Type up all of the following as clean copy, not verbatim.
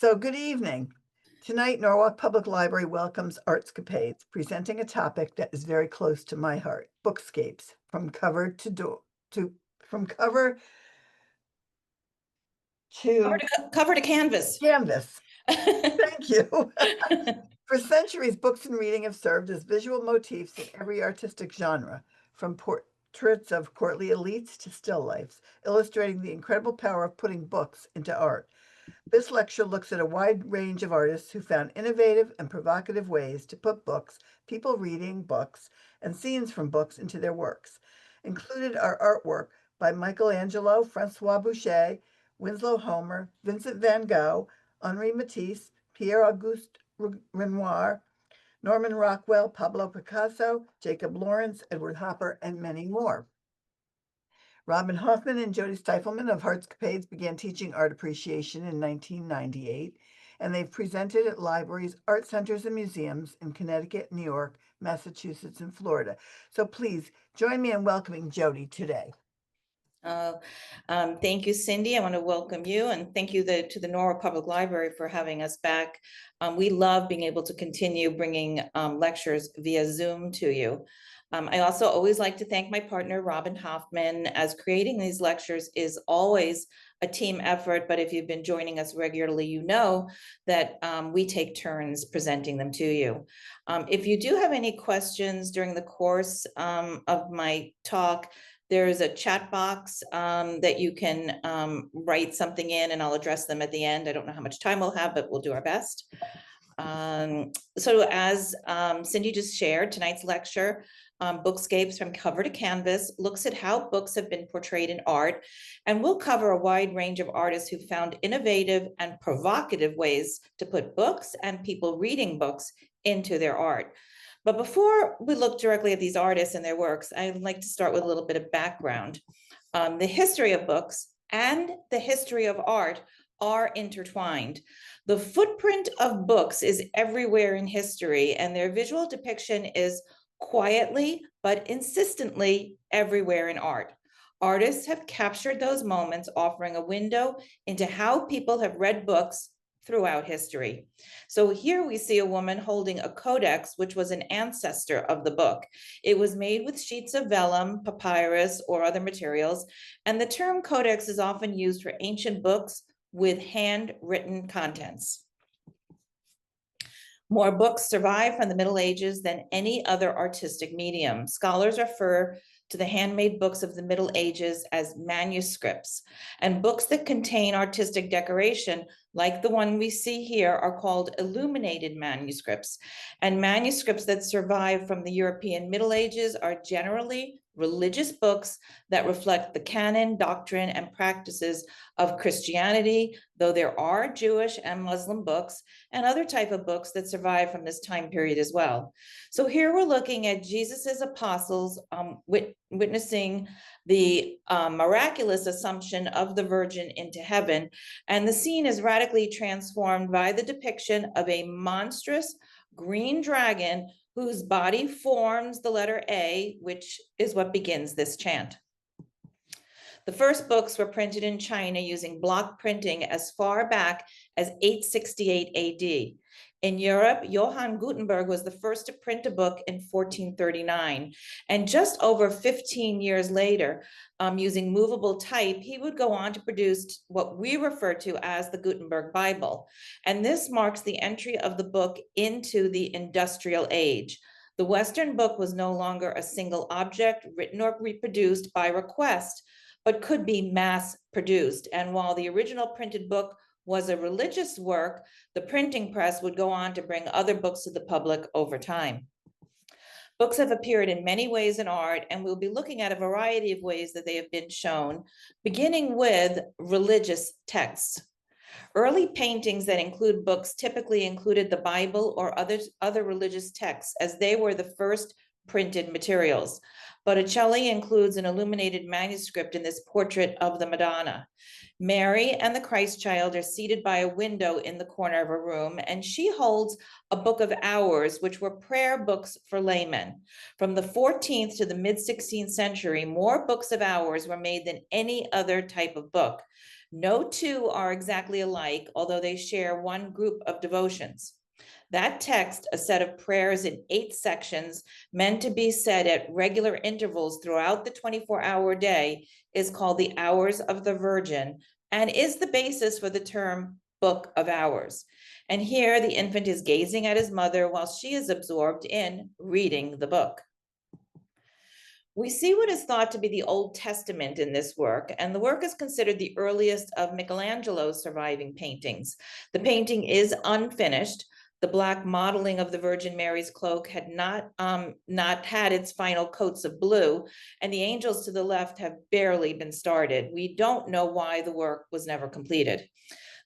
So good evening. Tonight, Norwalk Public Library welcomes ArtScapades, presenting a topic that is very close to my heart, bookscapes, from cover from cover Cover to to, cover to canvas. canvas. Thank you. For centuries, books and reading have served as visual motifs in every artistic genre, from portraits of courtly elites to still lifes, illustrating the incredible power of putting books into art. This lecture looks at a wide range of artists who found innovative and provocative ways to put books, people reading books, and scenes from books into their works. Included are artwork by Michelangelo, Francois Boucher, Winslow Homer, Vincent van Gogh, Henri Matisse, Pierre-Auguste Renoir, Norman Rockwell, Pablo Picasso, Jacob Lawrence, Edward Hopper, and many more. Robin Hoffman and Jody Stifelman of ArtScapades began teaching art appreciation in 1998, and they've presented at libraries, art centers, and museums in Connecticut, New York, Massachusetts, and Florida. So please join me in welcoming Jody today. Uh, Thank you, Cindy. I want to welcome you and thank you to the Norwalk Public Library for having us back. We love being able to continue bringing lectures via Zoom to you. I also always like to thank my partner, Robin Hoffman, as creating these lectures is always a team effort, but if you've been joining us regularly, you know that we take turns presenting them to you. If you do have any questions during the course of my talk, there's a chat box that you can write something in and I'll address them at the end. I don't know how much time we'll have, but we'll do our best. So as Cindy just shared, tonight's lecture, Bookscapes from Cover to Canvas, looks at how books have been portrayed in art, and we'll cover a wide range of artists who found innovative and provocative ways to put books and people reading books into their art. But before we look directly at these artists and their works, I'd like to start with a little bit of background. The history of books and the history of art are intertwined. The footprint of books is everywhere in history, and their visual depiction is quietly but insistently everywhere in art. Artists have captured those moments, offering a window into how people have read books throughout history. So here we see a woman holding a codex, which was an ancestor of the book. It was made with sheets of vellum, papyrus, or other materials, and the term codex is often used for ancient books with handwritten contents. More books survive from the Middle Ages than any other artistic medium. Scholars refer to the handmade books of the Middle Ages as manuscripts, and books that contain artistic decoration, like the one we see here, are called illuminated manuscripts. And manuscripts that survive from the European Middle Ages are generally religious books that reflect the canon, doctrine, and practices of Christianity, though there are Jewish and Muslim books and other type of books that survive from this time period as well. So here we're looking at Jesus's apostles witnessing the miraculous assumption of the Virgin into heaven, and the scene is radically transformed by the depiction of a monstrous green dragon whose body forms the letter A, which is what begins this chant. The first books were printed in China using block printing as far back as 868 AD. In Europe, Johann Gutenberg was the first to print a book in 1439. And just over 15 years later, using movable type, he would go on to produce what we refer to as the Gutenberg Bible. And this marks the entry of the book into the industrial age. The Western book was no longer a single object written or reproduced by request, but could be mass produced. And while the original printed book was a religious work, the printing press would go on to bring other books to the public over time. Books have appeared in many ways in art, and we'll be looking at a variety of ways that they have been shown, beginning with religious texts. Early paintings that include books typically included the Bible or other religious texts, as they were the first printed materials. Botticelli includes an illuminated manuscript in this portrait of the Madonna. Mary and the Christ child are seated by a window in the corner of a room, and she holds a book of hours, which were prayer books for laymen. From the 14th to the mid-16th century, more books of hours were made than any other type of book. No two are exactly alike, although they share one group of devotions. That text, a set of prayers in 8 sections meant to be said at regular intervals throughout the 24-hour day, is called the Hours of the Virgin and is the basis for the term Book of Hours. And here the infant is gazing at his mother while she is absorbed in reading the book. We see what is thought to be the Old Testament in this work, and the work is considered the earliest of Michelangelo's surviving paintings. The painting is unfinished. The black modeling of the Virgin Mary's cloak had not had its final coats of blue, and the angels to the left have barely been started. We don't know why the work was never completed.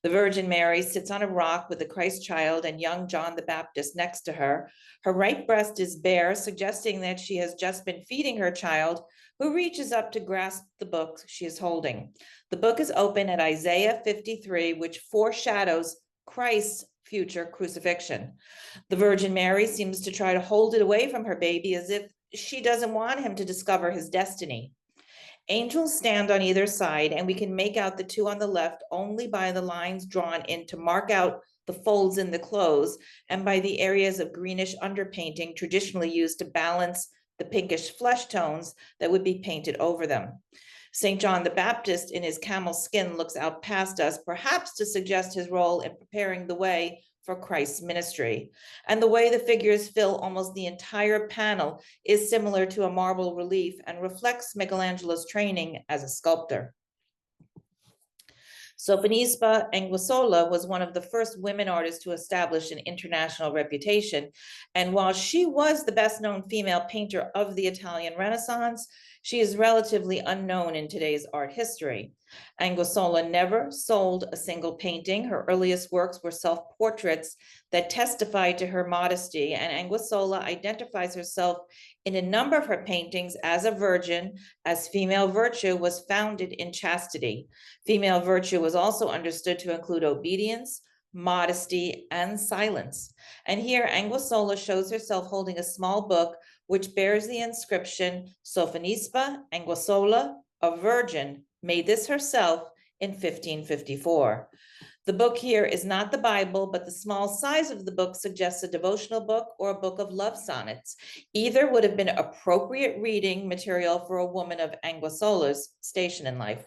The Virgin Mary sits on a rock with the Christ child and young John the Baptist next to her. Her right breast is bare, suggesting that she has just been feeding her child, who reaches up to grasp the book she is holding. The book is open at Isaiah 53, which foreshadows Christ's future crucifixion. The Virgin Mary seems to try to hold it away from her baby as if she doesn't want him to discover his destiny. Angels stand on either side, and we can make out the two on the left only by the lines drawn in to mark out the folds in the clothes and by the areas of greenish underpainting traditionally used to balance the pinkish flesh tones that would be painted over them. St. John the Baptist in his camel skin looks out past us, perhaps to suggest his role in preparing the way for Christ's ministry. And the way the figures fill almost the entire panel is similar to a marble relief and reflects Michelangelo's training as a sculptor. Sofonisba Anguissola was one of the first women artists to establish an international reputation. And while she was the best known female painter of the Italian Renaissance, she is relatively unknown in today's art history. Anguissola never sold a single painting. Her earliest works were self-portraits that testified to her modesty, and Anguissola identifies herself in a number of her paintings as a virgin, as female virtue was founded in chastity. Female virtue was also understood to include obedience, modesty, and silence. And here Anguissola shows herself holding a small book which bears the inscription Sofonisba Anguissola, a virgin, made this herself in 1554. The book here is not the Bible, but the small size of the book suggests a devotional book or a book of love sonnets. Either would have been appropriate reading material for a woman of Anguissola's station in life.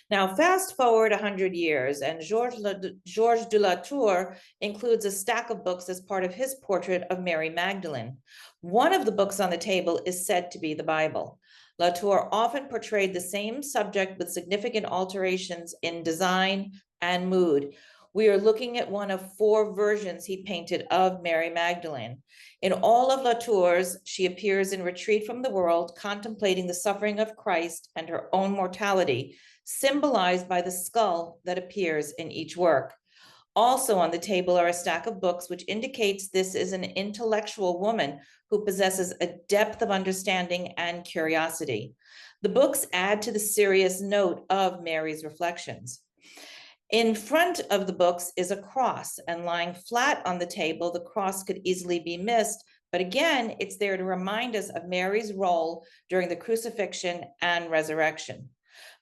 Now, fast forward 100 years, and Georges de la Tour includes a stack of books as part of his portrait of Mary Magdalene. One of the books on the table is said to be the Bible. Latour often portrayed the same subject with significant alterations in design and mood. We are looking at one of 4 versions he painted of Mary Magdalene. In all of Latour's, she appears in retreat from the world, contemplating the suffering of Christ and her own mortality, symbolized by the skull that appears in each work. Also on the table are a stack of books, which indicates this is an intellectual woman who possesses a depth of understanding and curiosity. The books add to the serious note of Mary's reflections. In front of the books is a cross, and lying flat on the table, the cross could easily be missed, but again, it's there to remind us of Mary's role during the crucifixion and resurrection.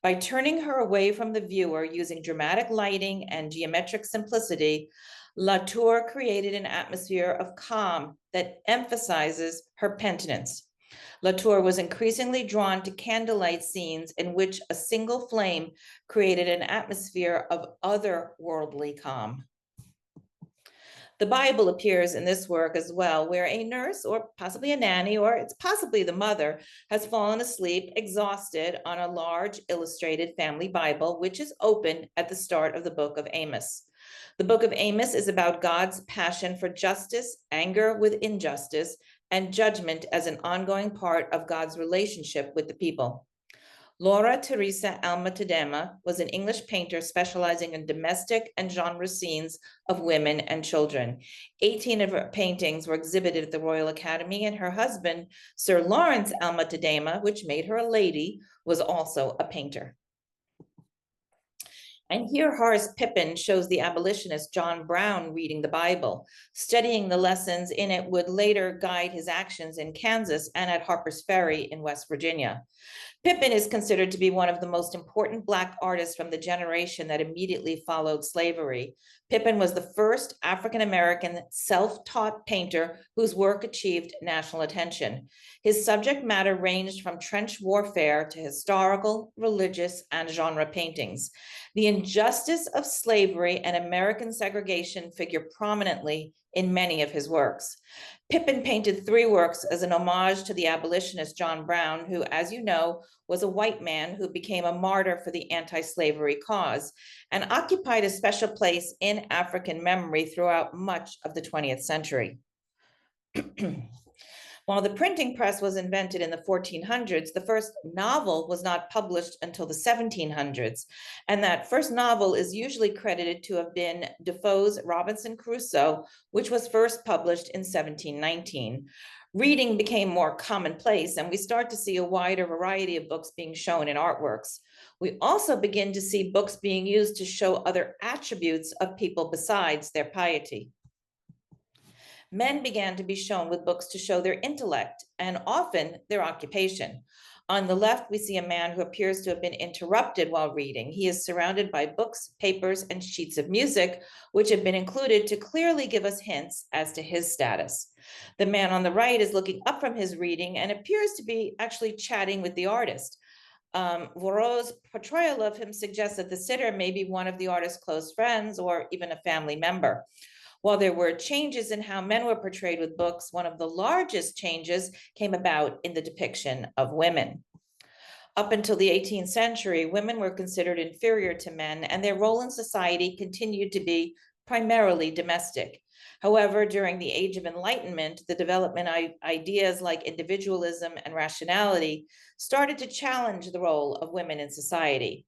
By turning her away from the viewer using dramatic lighting and geometric simplicity, Latour created an atmosphere of calm that emphasizes her penitence. Latour was increasingly drawn to candlelight scenes in which a single flame created an atmosphere of otherworldly calm. The Bible appears in this work as well, where a nurse or possibly a nanny, or it's possibly the mother, has fallen asleep exhausted on a large illustrated family Bible, which is open at the start of the book of Amos. The book of Amos is about God's passion for justice, anger with injustice, and judgment as an ongoing part of God's relationship with the people. Laura Teresa Alma-Tadema was an English painter specializing in domestic and genre scenes of women and children. 18 of her paintings were exhibited at the Royal Academy, and her husband, Sir Lawrence Alma-Tadema, which made her a lady, was also a painter. And here Horace Pippin shows the abolitionist John Brown reading the Bible. Studying the lessons in it would later guide his actions in Kansas and at Harper's Ferry in West Virginia. Pippin is considered to be one of the most important Black artists from the generation that immediately followed slavery. Pippin was the first African-American self-taught painter whose work achieved national attention. His subject matter ranged from trench warfare to historical, religious, and genre paintings. The injustice of slavery and American segregation figure prominently in many of his works. Pippin painted 3 works as an homage to the abolitionist John Brown, who, as you know, was a white man who became a martyr for the anti-slavery cause and occupied a special place in African memory throughout much of the 20th century. While the printing press was invented in the 1400s, the first novel was not published until the 1700s. And that first novel is usually credited to have been Defoe's Robinson Crusoe, which was first published in 1719. Reading became more commonplace, and we start to see a wider variety of books being shown in artworks. We also begin to see books being used to show other attributes of people besides their piety. Men began to be shown with books to show their intellect and often their occupation. On the left, we see a man who appears to have been interrupted while reading. He is surrounded by books, papers, and sheets of music, which have been included to clearly give us hints as to his status. The man on the right is looking up from his reading and appears to be actually chatting with the artist. Varro's portrayal of him suggests that the sitter may be one of the artist's close friends or even a family member. While there were changes in how men were portrayed with books, one of the largest changes came about in the depiction of women. Up until the 18th century, women were considered inferior to men, and their role in society continued to be primarily domestic. However, during the Age of Enlightenment, the development of ideas like individualism and rationality started to challenge the role of women in society.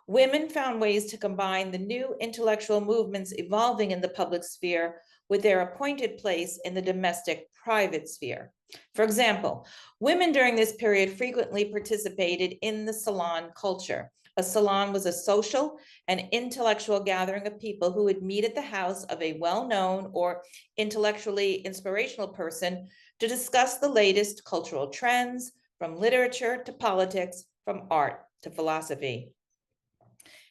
Women found ways to combine the new intellectual movements evolving in the public sphere with their appointed place in the domestic private sphere. For example, women during this period frequently participated in the salon culture. A salon was a social and intellectual gathering of people who would meet at the house of a well-known or intellectually inspirational person to discuss the latest cultural trends, from literature to politics, from art to philosophy.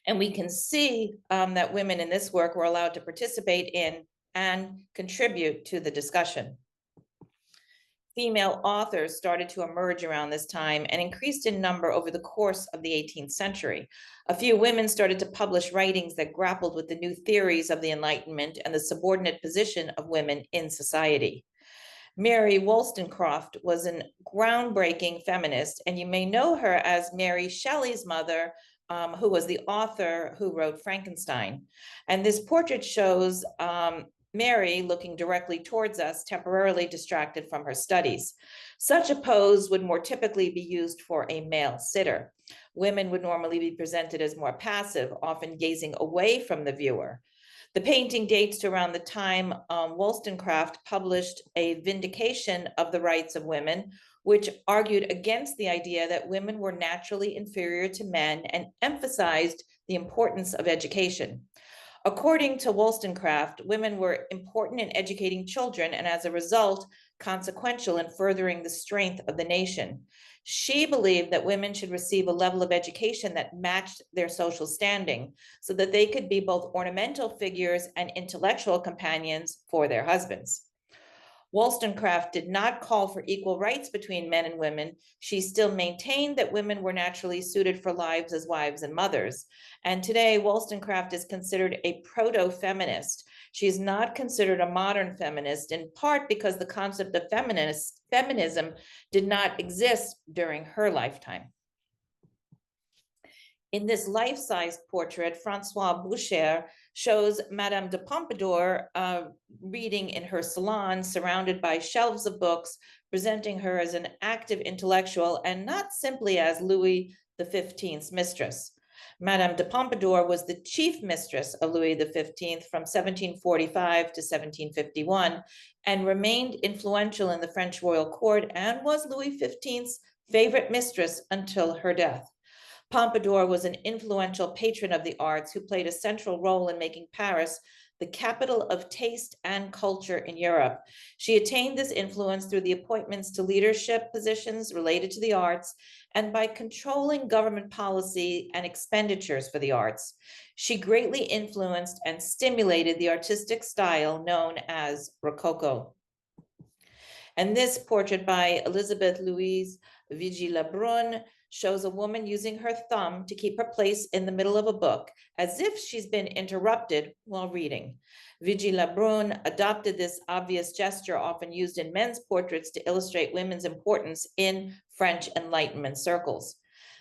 And we can see that women in this work were allowed to participate in and contribute to the discussion. Female authors started to emerge around this time and increased in number over the course of the 18th century. A few women started to publish writings that grappled with the new theories of the Enlightenment and the subordinate position of women in society. Mary Wollstonecraft was a groundbreaking feminist, and you may know her as Mary Shelley's mother, who was the author who wrote Frankenstein. And this portrait shows Mary looking directly towards us, temporarily distracted from her studies. Such a pose would more typically be used for a male sitter. Women would normally be presented as more passive, often gazing away from the viewer. The painting dates to around the time Wollstonecraft published a vindication of the rights of women, which argued against the idea that women were naturally inferior to men and emphasized the importance of education. According to Wollstonecraft, women were important in educating children and, as a result, consequential in furthering the strength of the nation. She believed that women should receive a level of education that matched their social standing so that they could be both ornamental figures and intellectual companions for their husbands. Wollstonecraft did not call for equal rights between men and women. She still maintained that women were naturally suited for lives as wives and mothers. And today, Wollstonecraft is considered a proto-feminist. She is not considered a modern feminist, in part because the concept of feminism did not exist during her lifetime. In this life-size portrait, Francois Boucher shows Madame de Pompadour reading in her salon, surrounded by shelves of books, presenting her as an active intellectual and not simply as Louis XV's mistress. Madame de Pompadour was the chief mistress of Louis XV from 1745 to 1751 and remained influential in the French royal court and was Louis XV's favorite mistress until her death. Pompadour was an influential patron of the arts who played a central role in making Paris the capital of taste and culture in Europe. She attained this influence through the appointments to leadership positions related to the arts and by controlling government policy and expenditures for the arts. She greatly influenced and stimulated the artistic style known as Rococo. And this portrait by Elizabeth Louise Vigée-Lebrun shows a woman using her thumb to keep her place in the middle of a book, as if she's been interrupted while reading. Vigée-Lebrun adopted this obvious gesture often used in men's portraits to illustrate women's importance in French Enlightenment circles.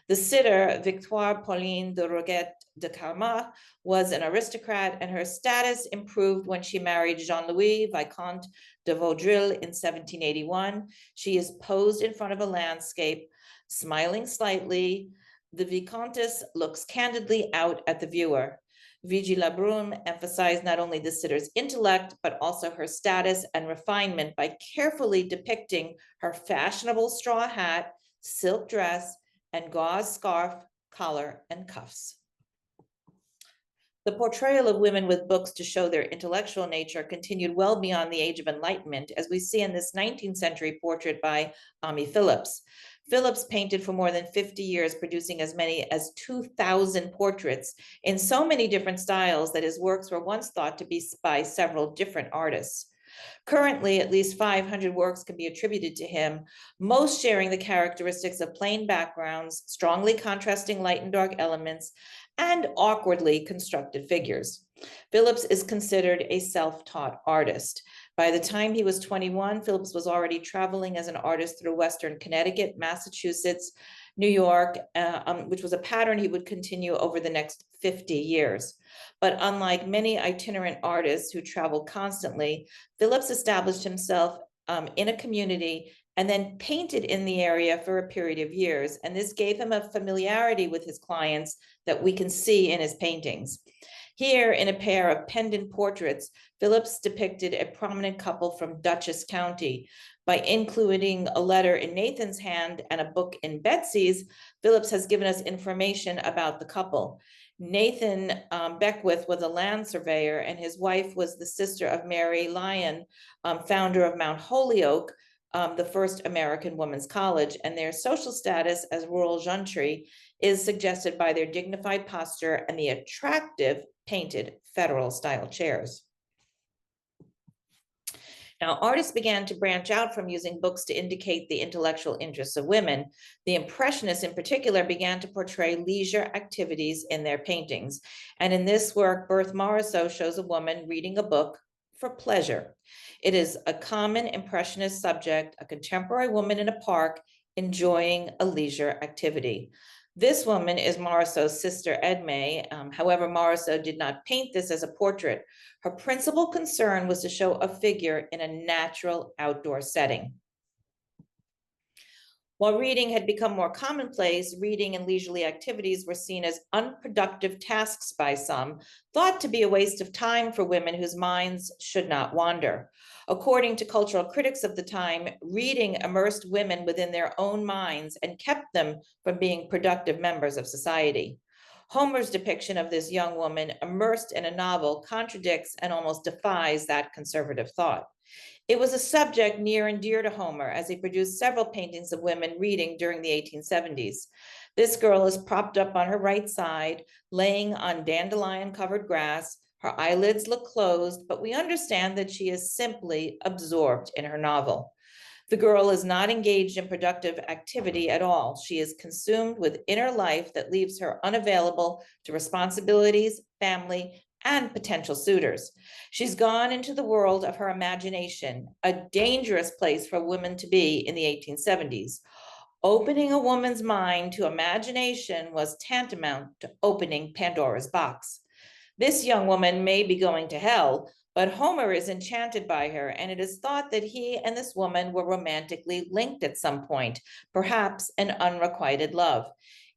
The sitter, Victoire Pauline de Roget de Carmack, was an aristocrat, and her status improved when she married Jean-Louis Vicomte de Vaudreuil in 1781. She is posed in front of a landscape, smiling slightly. The Vicomtesse looks candidly out at the viewer. Vigée-Lebrun emphasized not only the sitter's intellect, but also her status and refinement by carefully depicting her fashionable straw hat, silk dress, and gauze scarf, collar, and cuffs. The portrayal of women with books to show their intellectual nature continued well beyond the Age of Enlightenment, as we see in this 19th century portrait by Ami Phillips. Phillips painted for more than 50 years, producing as many as 2,000 portraits in so many different styles that his works were once thought to be by several different artists. Currently, at least 500 works can be attributed to him, most sharing the characteristics of plain backgrounds, strongly contrasting light and dark elements, and awkwardly constructed figures. Phillips is considered a self-taught artist. By the time he was 21, Phillips was already traveling as an artist through Western Connecticut, Massachusetts, New York, which was a pattern he would continue over the next 50 years. But unlike many itinerant artists who travel constantly, Phillips established himself in a community and then painted in the area for a period of years. And this gave him a familiarity with his clients that we can see in his paintings. Here, in a pair of pendant portraits, Phillips depicted a prominent couple from Dutchess County. By including a letter in Nathan's hand and a book in Betsy's, Phillips has given us information about the couple. Nathan Beckwith was a land surveyor, and his wife was the sister of Mary Lyon, founder of Mount Holyoke, the first American women's college, and their social status as rural gentry is suggested by their dignified posture and the attractive painted federal style chairs. Now, artists began to branch out from using books to indicate the intellectual interests of women. The Impressionists in particular began to portray leisure activities in their paintings. And in this work, Berthe Morisot shows a woman reading a book for pleasure. It is a common Impressionist subject, a contemporary woman in a park enjoying a leisure activity. This woman is Morisot's sister Edme. However, Morisot did not paint this as a portrait. Her principal concern was to show a figure in a natural outdoor setting. While reading had become more commonplace, reading and leisurely activities were seen as unproductive tasks by some, thought to be a waste of time for women whose minds should not wander. According to cultural critics of the time, reading immersed women within their own minds and kept them from being productive members of society. Homer's depiction of this young woman immersed in a novel contradicts and almost defies that conservative thought. It was a subject near and dear to Homer, as he produced several paintings of women reading during the 1870s. This girl is propped up on her right side, laying on dandelion-covered grass. Her eyelids look closed, but we understand that she is simply absorbed in her novel. The girl is not engaged in productive activity at all. She is consumed with inner life that leaves her unavailable to responsibilities, family, and potential suitors. She's gone into the world of her imagination, a dangerous place for women to be in the 1870s. Opening a woman's mind to imagination was tantamount to opening Pandora's box. This young woman may be going to hell, but Homer is enchanted by her, and it is thought that he and this woman were romantically linked at some point, perhaps an unrequited love.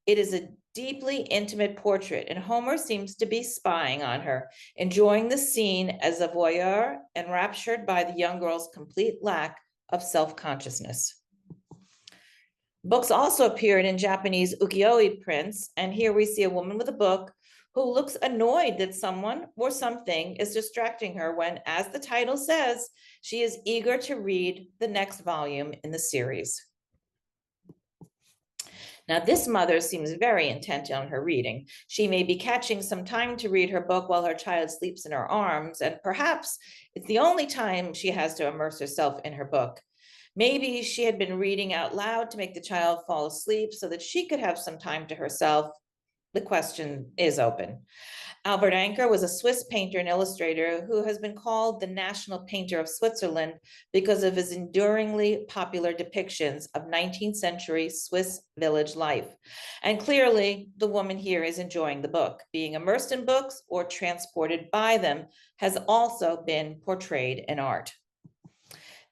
It is a deeply intimate portrait, and Homer seems to be spying on her, enjoying the scene as a voyeur, enraptured by the young girl's complete lack of self-consciousness. Books also appeared in Japanese ukiyo-e prints, and here we see a woman with a book who looks annoyed that someone or something is distracting her when, as the title says, she is eager to read the next volume in the series. Now, this mother seems very intent on her reading. She may be catching some time to read her book while her child sleeps in her arms, and perhaps it's the only time she has to immerse herself in her book. Maybe she had been reading out loud to make the child fall asleep so that she could have some time to herself. The question is open. Albert Anker was a Swiss painter and illustrator who has been called the national painter of Switzerland because of his enduringly popular depictions of 19th century Swiss village life. And clearly, the woman here is enjoying the book. Being immersed in books or transported by them has also been portrayed in art.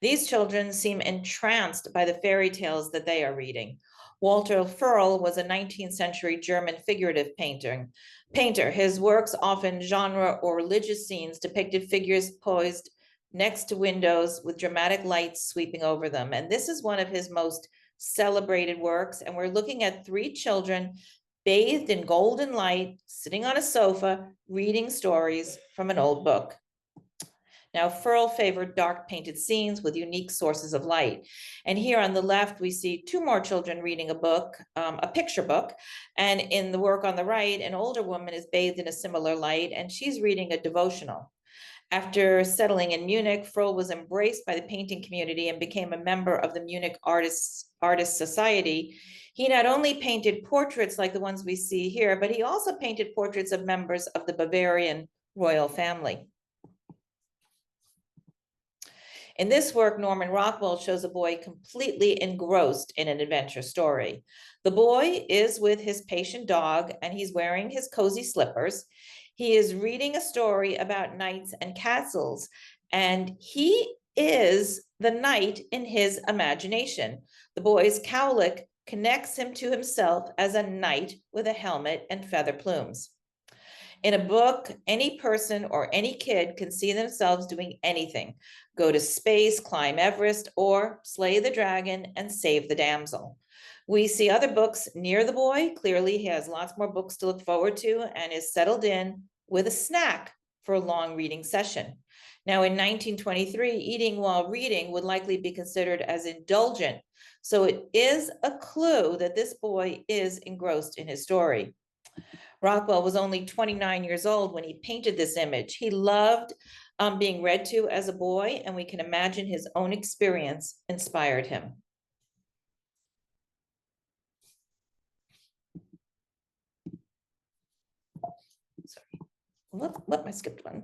These children seem entranced by the fairy tales that they are reading. Walter Ferl was a 19th century German figurative painter. His works, often genre or religious scenes, depicted figures poised next to windows with dramatic lights sweeping over them. And this is one of his most celebrated works. And we're looking at 3 children bathed in golden light, sitting on a sofa, reading stories from an old book. Now, Ferl favored dark painted scenes with unique sources of light. And here on the left, we see 2 more children reading a book, a picture book. And in the work on the right, an older woman is bathed in a similar light, and she's reading a devotional. After settling in Munich, Ferl was embraced by the painting community and became a member of the Munich Artists Society. He not only painted portraits like the ones we see here, but he also painted portraits of members of the Bavarian royal family. In this work, Norman Rockwell shows a boy completely engrossed in an adventure story. The boy is with his patient dog, and he's wearing his cozy slippers. He is reading a story about knights and castles, and he is the knight in his imagination. The boy's cowlick connects him to himself as a knight with a helmet and feather plumes. In a book, any person or any kid can see themselves doing anything: go to space, climb Everest, or slay the dragon and save the damsel. We see other books near the boy. Clearly, he has lots more books to look forward to and is settled in with a snack for a long reading session. Now, in 1923, eating while reading would likely be considered as indulgent. So it is a clue that this boy is engrossed in his story. Rockwell was only 29 years old when he painted this image. He loved being read to as a boy, and we can imagine his own experience inspired him. Sorry, what I skipped one.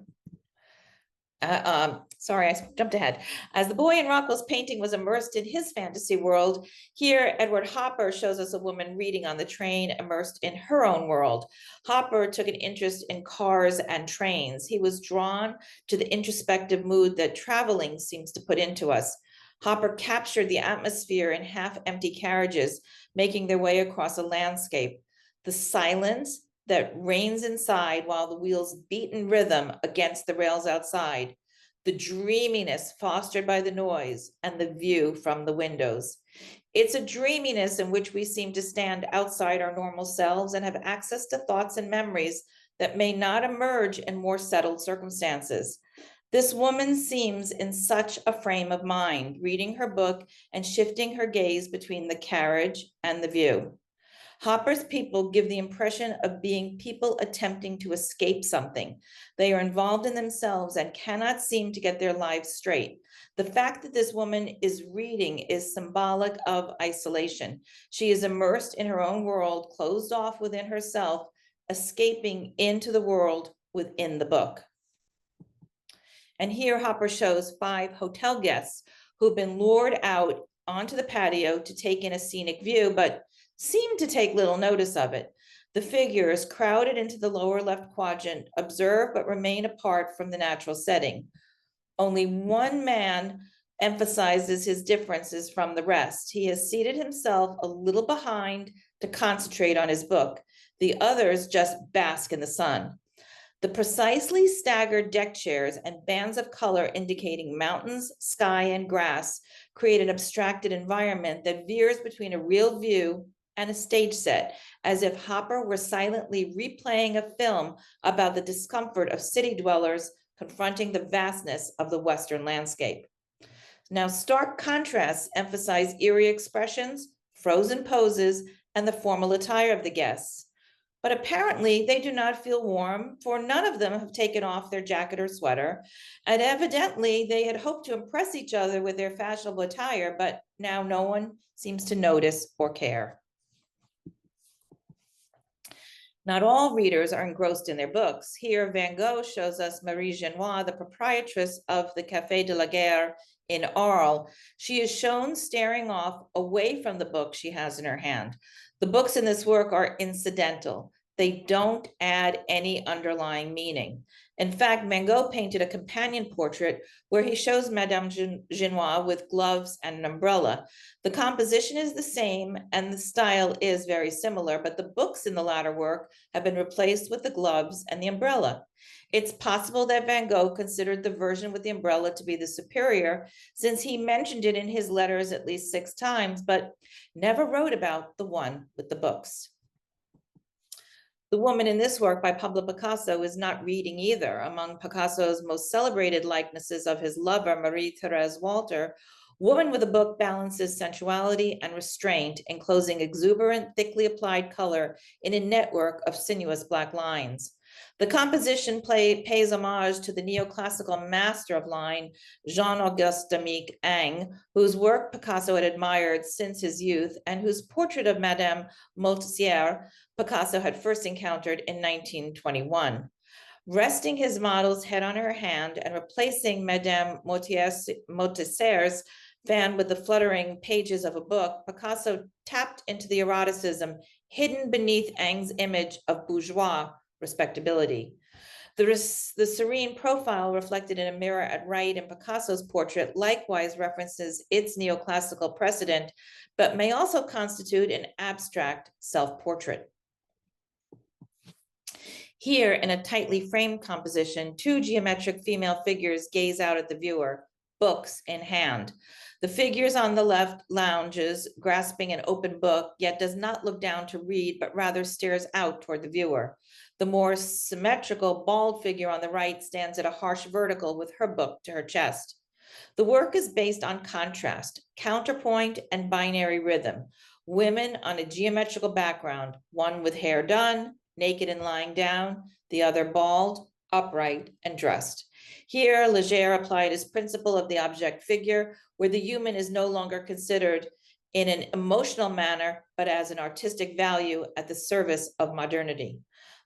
Sorry, I jumped ahead. As the boy in Rockwell's painting was immersed in his fantasy world, here Edward Hopper shows us a woman reading on the train, immersed in her own world. Hopper took an interest in cars and trains. He was drawn to the introspective mood that traveling seems to put into us. Hopper captured the atmosphere in half-empty carriages, making their way across a landscape. The silence that reigns inside while the wheels beat in rhythm against the rails outside, the dreaminess fostered by the noise, and the view from the windows. It's a dreaminess in which we seem to stand outside our normal selves and have access to thoughts and memories that may not emerge in more settled circumstances. This woman seems in such a frame of mind, reading her book and shifting her gaze between the carriage and the view. Hopper's people give the impression of being people attempting to escape something. They are involved in themselves and cannot seem to get their lives straight. The fact that this woman is reading is symbolic of isolation. She is immersed in her own world, closed off within herself, escaping into the world within the book. And here Hopper shows 5 hotel guests who've been lured out onto the patio to take in a scenic view, but seem to take little notice of it. The figures crowded into the lower left quadrant observe but remain apart from the natural setting. Only one man emphasizes his differences from the rest. He has seated himself a little behind to concentrate on his book. The others just bask in the sun. The precisely staggered deck chairs and bands of color indicating mountains, sky, and grass create an abstracted environment that veers between a real view and a stage set, as if Hopper were silently replaying a film about the discomfort of city dwellers confronting the vastness of the Western landscape. Now, stark contrasts emphasize eerie expressions, frozen poses, and the formal attire of the guests. But apparently they do not feel warm, for none of them have taken off their jacket or sweater. And evidently they had hoped to impress each other with their fashionable attire, but now no one seems to notice or care. Not all readers are engrossed in their books. Here, Van Gogh shows us Marie Genois, the proprietress of the Café de la Gare in Arles. She is shown staring off away from the book she has in her hand. The books in this work are incidental. They don't add any underlying meaning. In fact, Van Gogh painted a companion portrait where he shows Madame Genois with gloves and an umbrella. The composition is the same and the style is very similar, but the books in the latter work have been replaced with the gloves and the umbrella. It's possible that Van Gogh considered the version with the umbrella to be the superior, since he mentioned it in his letters at least 6 times, but never wrote about the one with the books. The woman in this work by Pablo Picasso is not reading either. Among Picasso's most celebrated likenesses of his lover, Marie-Thérèse Walter, Woman with a Book balances sensuality and restraint, enclosing exuberant, thickly applied color in a network of sinuous black lines. The composition pays homage to the neoclassical master of line, Jean-Auguste Dominique Ingres, whose work Picasso had admired since his youth and whose portrait of Madame Montessier Picasso had first encountered in 1921. Resting his model's head on her hand and replacing Madame Montessier's fan with the fluttering pages of a book, Picasso tapped into the eroticism hidden beneath Ingres' image of bourgeois respectability. The serene profile reflected in a mirror at right in Picasso's portrait likewise references its neoclassical precedent, but may also constitute an abstract self-portrait. Here, in a tightly framed composition, 2 geometric female figures gaze out at the viewer, books in hand. The figures on the left lounges, grasping an open book, yet does not look down to read, but rather stares out toward the viewer. The more symmetrical, bald figure on the right stands at a harsh vertical with her book to her chest. The work is based on contrast, counterpoint, and binary rhythm. Women on a geometrical background, one with hair done, naked and lying down, the other bald, upright, and dressed. Here, Leger applied his principle of the object figure, where the human is no longer considered in an emotional manner, but as an artistic value at the service of modernity.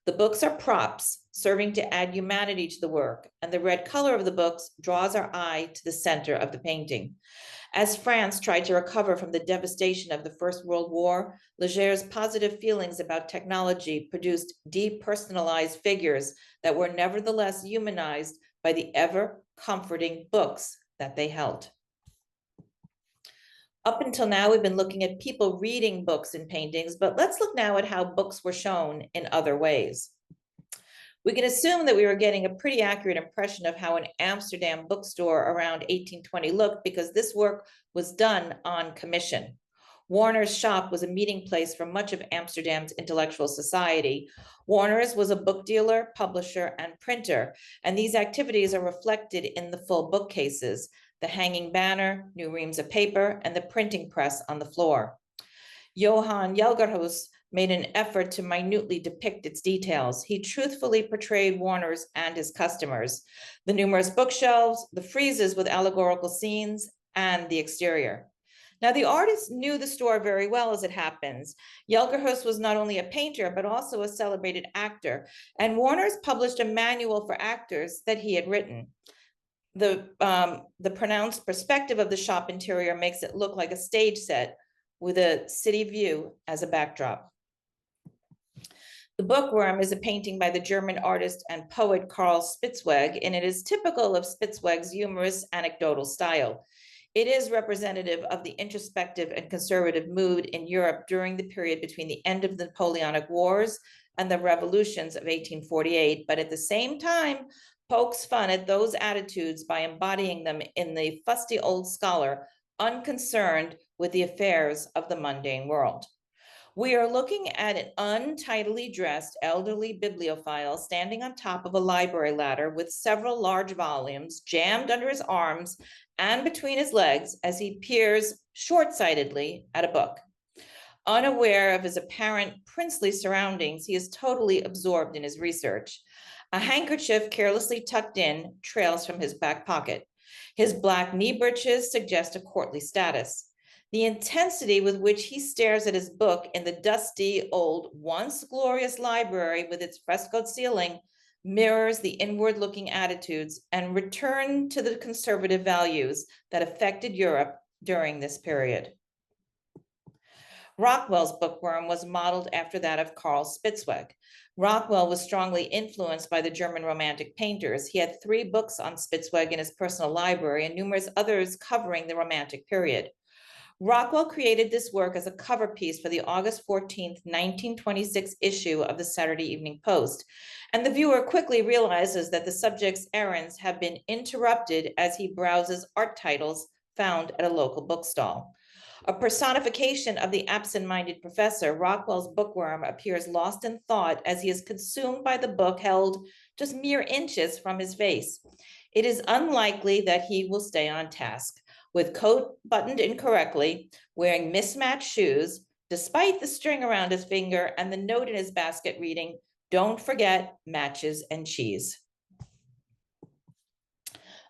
The books are props, serving to add humanity to the work, and the red color of the books draws our eye to the center of the painting. As France tried to recover from the devastation of the First World War, Leger's positive feelings about technology produced depersonalized figures that were nevertheless humanized by the ever-comforting books that they held. Up until now, we've been looking at people reading books in paintings, but let's look now at how books were shown in other ways. We can assume that we were getting a pretty accurate impression of how an Amsterdam bookstore around 1820 looked because this work was done on commission. Warner's shop was a meeting place for much of Amsterdam's intellectual society. Warner's was a book dealer, publisher, and printer, and these activities are reflected in the full bookcases, the hanging banner, new reams of paper, and the printing press on the floor. Johan Jelgerhus made an effort to minutely depict its details. He truthfully portrayed Warner's and his customers, the numerous bookshelves, the friezes with allegorical scenes, and the exterior. Now, the artist knew the store very well, as it happens. Jelgerhus was not only a painter, but also a celebrated actor, and Warner's published a manual for actors that he had written. The pronounced perspective of the shop interior makes it look like a stage set with a city view as a backdrop. The Bookworm is a painting by the German artist and poet Karl Spitzweg, and it is typical of Spitzweg's humorous anecdotal style. It is representative of the introspective and conservative mood in Europe during the period between the end of the Napoleonic Wars and the revolutions of 1848, but at the same time pokes fun at those attitudes by embodying them in the fusty old scholar unconcerned with the affairs of the mundane world. We are looking at an untidily dressed elderly bibliophile standing on top of a library ladder with several large volumes jammed under his arms and between his legs as he peers short-sightedly at a book. Unaware of his apparent princely surroundings, he is totally absorbed in his research. A handkerchief carelessly tucked in trails from his back pocket. His black knee breeches suggest a courtly status. The intensity with which he stares at his book in the dusty, old, once glorious library with its frescoed ceiling mirrors the inward-looking attitudes and return to the conservative values that affected Europe during this period. Rockwell's bookworm was modeled after that of Carl Spitzweg. Rockwell was strongly influenced by the German Romantic painters. He had 3 books on Spitzweg in his personal library and numerous others covering the Romantic period. Rockwell created this work as a cover piece for the August 14th, 1926 issue of the Saturday Evening Post. And the viewer quickly realizes that the subject's errands have been interrupted as he browses art titles found at a local bookstall. A personification of the absent-minded professor, Rockwell's bookworm appears lost in thought as he is consumed by the book held just mere inches from his face. It is unlikely that he will stay on task. With coat buttoned incorrectly, wearing mismatched shoes, despite the string around his finger and the note in his basket reading, "Don't forget matches and cheese."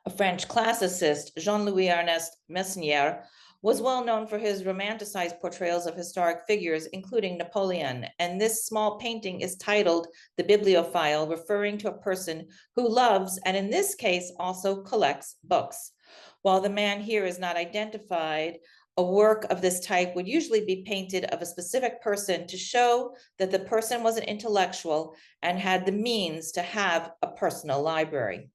A French classicist, Jean-Louis Ernest Messnier, was well known for his romanticized portrayals of historic figures, including Napoleon, and this small painting is titled "The Bibliophile," referring to a person who loves, and in this case also collects, books. While the man here is not identified, a work of this type would usually be painted of a specific person to show that the person was an intellectual and had the means to have a personal library.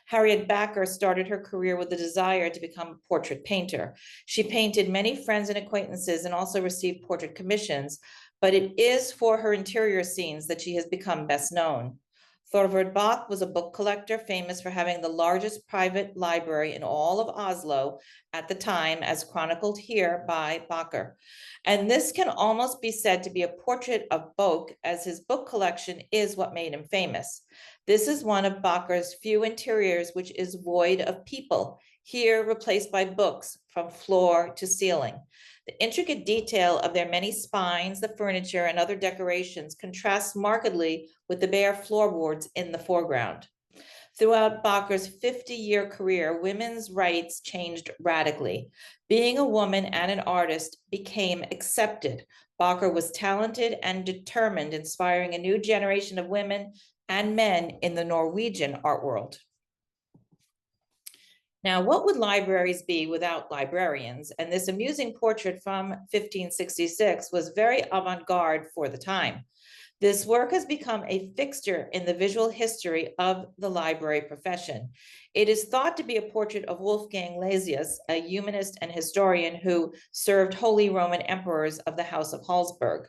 Harriet Backer started her career with the desire to become a portrait painter. She painted many friends and acquaintances and also received portrait commissions, but it is for her interior scenes that she has become best known. Thorvald Bach was a book collector famous for having the largest private library in all of Oslo at the time, as chronicled here by Backer. And this can almost be said to be a portrait of Bock, as his book collection is what made him famous. This is one of Backer's few interiors which is void of people, here replaced by books from floor to ceiling. The intricate detail of their many spines, the furniture, and other decorations contrasts markedly with the bare floorboards in the foreground. Throughout Backer's 50-year career, women's rights changed radically. Being a woman and an artist became accepted. Backer was talented and determined, inspiring a new generation of women and men in the Norwegian art world. Now, what would libraries be without librarians? And this amusing portrait from 1566 was very avant-garde for the time. This work has become a fixture in the visual history of the library profession. It is thought to be a portrait of Wolfgang Laesius, a humanist and historian who served Holy Roman emperors of the House of Habsburg.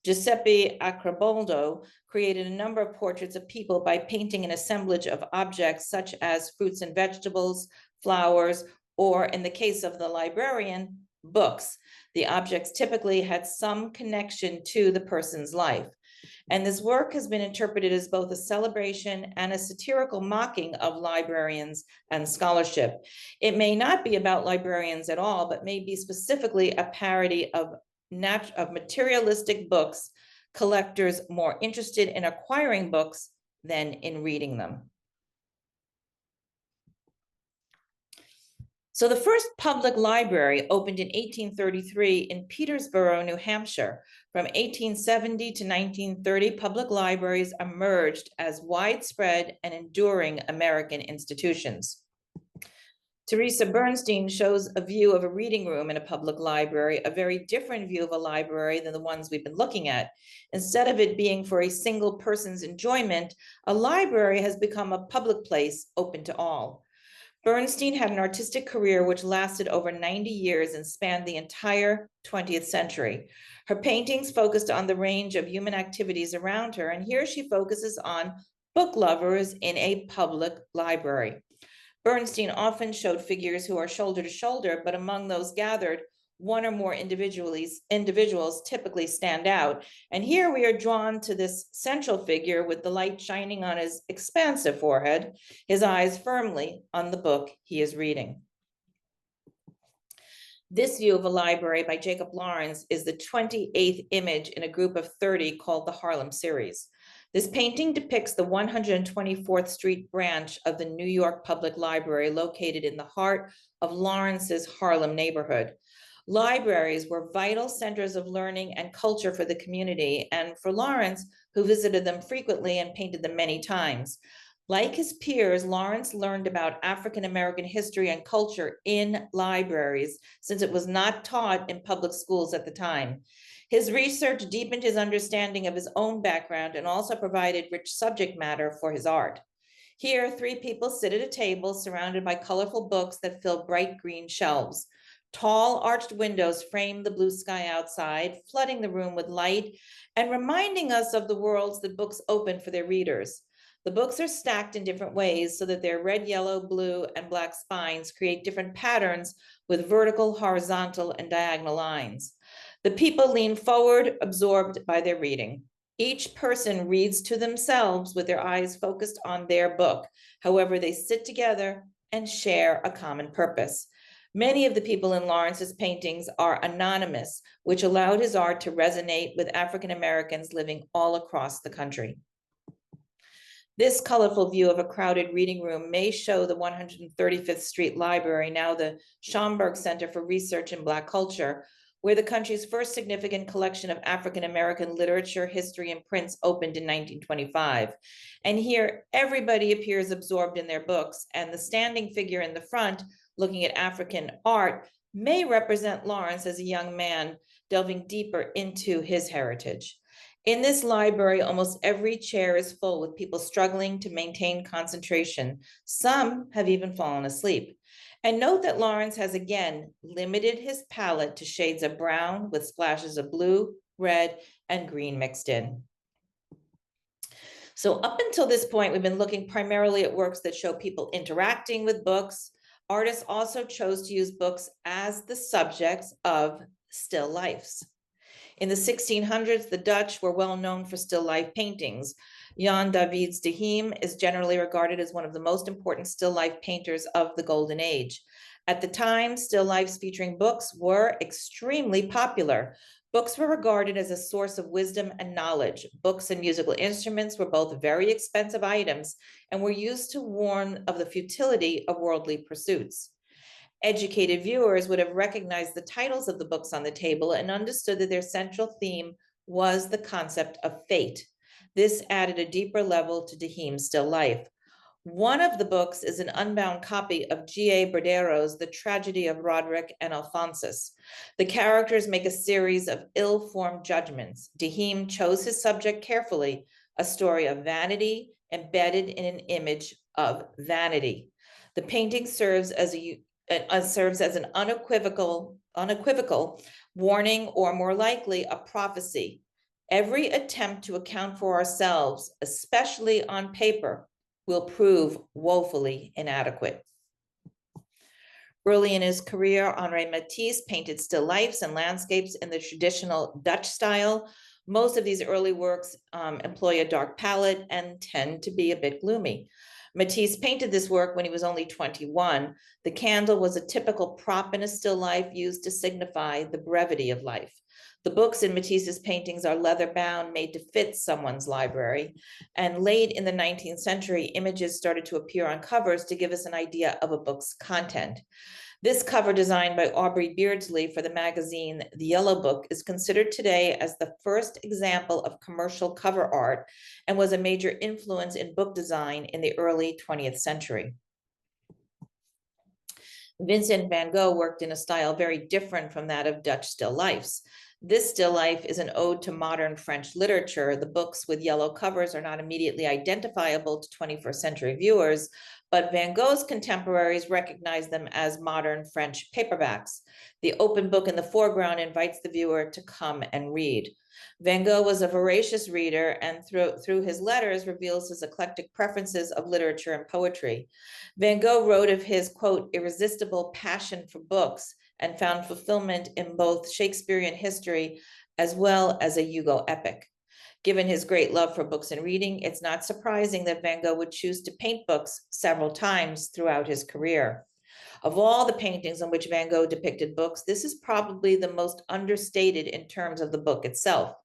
Giuseppe Acraboldo created a number of portraits of people by painting an assemblage of objects such as fruits and vegetables, flowers, or in the case of the librarian, books. The objects typically had some connection to the person's life. And this work has been interpreted as both a celebration and a satirical mocking of librarians and scholarship. It may not be about librarians at all, but may be specifically a parody of materialistic books, collectors more interested in acquiring books than in reading them. So the first public library opened in 1833 in Petersboro, New Hampshire. From 1870 to 1930, public libraries emerged as widespread and enduring American institutions. Teresa Bernstein shows a view of a reading room in a public library, a very different view of a library than the ones we've been looking at. Instead of it being for a single person's enjoyment, a library has become a public place open to all. Bernstein had an artistic career which lasted over 90 years and spanned the entire 20th century. Her paintings focused on the range of human activities around her, and here she focuses on book lovers in a public library. Bernstein often showed figures who are shoulder to shoulder, but among those gathered, one or more individuals typically stand out. And here we are drawn to this central figure with the light shining on his expansive forehead, his eyes firmly on the book he is reading. This view of a library by Jacob Lawrence is the 28th image in a group of 30 called the Harlem series. This painting depicts the 124th Street branch of the New York Public Library located in the heart of Lawrence's Harlem neighborhood. Libraries were vital centers of learning and culture for the community, and for Lawrence, who visited them frequently and painted them many times. Like his peers, Lawrence learned about African American history and culture in libraries, since it was not taught in public schools at the time. His research deepened his understanding of his own background and also provided rich subject matter for his art. Here, three people sit at a table surrounded by colorful books that fill bright green shelves. Tall arched windows frame the blue sky outside, flooding the room with light and reminding us of the worlds that books open for their readers. The books are stacked in different ways so that their red, yellow, blue, and black spines create different patterns with vertical, horizontal, and diagonal lines. The people lean forward, absorbed by their reading. Each person reads to themselves with their eyes focused on their book. However, they sit together and share a common purpose. Many of the people in Lawrence's paintings are anonymous, which allowed his art to resonate with African Americans living all across the country. This colorful view of a crowded reading room may show the 135th Street Library, now the Schomburg Center for Research in Black Culture, where the country's first significant collection of African American literature, history, and prints opened in 1925. And here, everybody appears absorbed in their books, and the standing figure in the front, looking at African art, may represent Lawrence as a young man delving deeper into his heritage. In this library, almost every chair is full with people struggling to maintain concentration. Some have even fallen asleep. And note that Lawrence has again limited his palette to shades of brown with splashes of blue, red, and green mixed in. So up until this point, we've been looking primarily at works that show people interacting with books. Artists also chose to use books as the subjects of still lifes. In the 1600s, the Dutch were well known for still life paintings. Jan Davids de Heem is generally regarded as one of the most important still life painters of the Golden Age. At the time, still lifes featuring books were extremely popular. Books were regarded as a source of wisdom and knowledge. Books and musical instruments were both very expensive items and were used to warn of the futility of worldly pursuits. Educated viewers would have recognized the titles of the books on the table and understood that their central theme was the concept of fate. This added a deeper level to de Heem's still life. One of the books is an unbound copy of G.A. Bordero's The Tragedy of Roderick and Alphonsus. The characters make a series of ill-formed judgments. De Heem chose his subject carefully, a story of vanity embedded in an image of vanity. The painting serves as an unequivocal warning, or more likely a prophecy. Every attempt to account for ourselves, especially on paper, will prove woefully inadequate. Early in his career, Henri Matisse painted still lifes and landscapes in the traditional Dutch style. Most of these early works employ a dark palette and tend to be a bit gloomy. Matisse painted this work when he was only 21. The candle was a typical prop in a still life used to signify the brevity of life. The books in Matisse's paintings are leather bound, made to fit someone's library. And late in the 19th century, images started to appear on covers to give us an idea of a book's content. This cover, designed by Aubrey Beardsley for the magazine The Yellow Book, is considered today as the first example of commercial cover art and was a major influence in book design in the early 20th century. Vincent van Gogh worked in a style very different from that of Dutch still lifes. This still life is an ode to modern French literature. The books with yellow covers are not immediately identifiable to 21st century viewers, but Van Gogh's contemporaries recognized them as modern French paperbacks. The open book in the foreground invites the viewer to come and read. Van Gogh was a voracious reader, and through his letters reveals his eclectic preferences of literature and poetry. Van Gogh wrote of his, quote, irresistible passion for books, and found fulfillment in both Shakespearean history as well as a Hugo epic. Given his great love for books and reading, it's not surprising that Van Gogh would choose to paint books several times throughout his career. Of all the paintings on which Van Gogh depicted books, this is probably the most understated in terms of the book itself.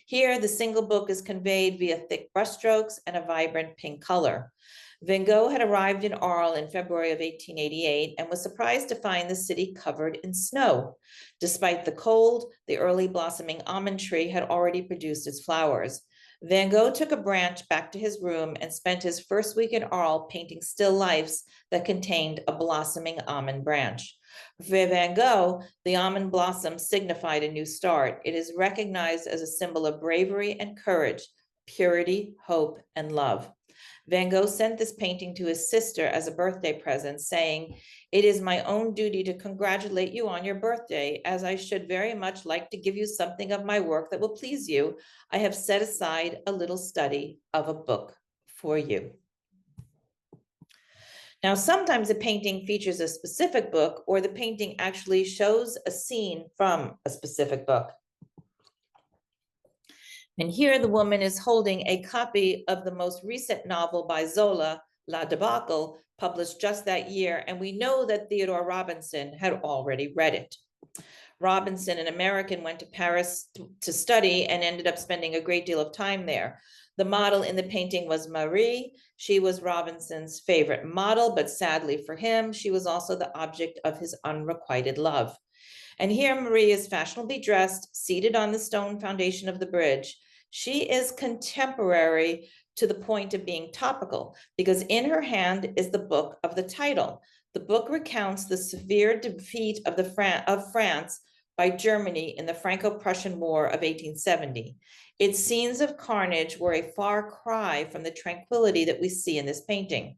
Here, the single book is conveyed via thick brushstrokes and a vibrant pink color. Van Gogh had arrived in Arles in February of 1888 and was surprised to find the city covered in snow. Despite the cold, the early blossoming almond tree had already produced its flowers. Van Gogh took a branch back to his room and spent his first week in Arles painting still lifes that contained a blossoming almond branch. For Van Gogh, the almond blossom signified a new start. It is recognized as a symbol of bravery and courage, purity, hope, and love. Van Gogh sent this painting to his sister as a birthday present, saying, "It is my own duty to congratulate you on your birthday, as I should very much like to give you something of my work that will please you. I have set aside a little study of a book for you." Now, sometimes a painting features a specific book, or the painting actually shows a scene from a specific book. And here the woman is holding a copy of the most recent novel by Zola, La Debacle, published just that year, and we know that Theodore Robinson had already read it. Robinson, an American, went to Paris to study and ended up spending a great deal of time there. The model in the painting was Marie. She was Robinson's favorite model, but sadly for him, she was also the object of his unrequited love. And here Marie is fashionably dressed, seated on the stone foundation of the bridge. She is contemporary to the point of being topical, because in her hand is the book of the title. The book recounts the severe defeat of France by Germany in the Franco-Prussian War of 1870. Its scenes of carnage were a far cry from the tranquility that we see in this painting.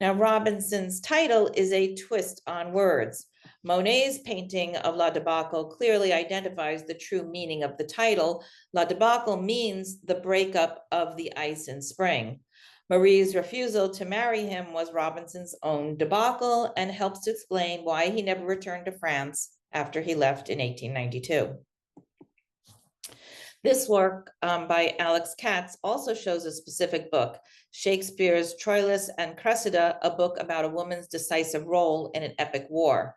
Now, Robinson's title is a twist on words. Monet's painting of La Debacle clearly identifies the true meaning of the title. La Debacle means the breakup of the ice in spring. Marie's refusal to marry him was Robinson's own debacle and helps to explain why he never returned to France after he left in 1892. This work by Alex Katz also shows a specific book, Shakespeare's Troilus and Cressida, a book about a woman's decisive role in an epic war.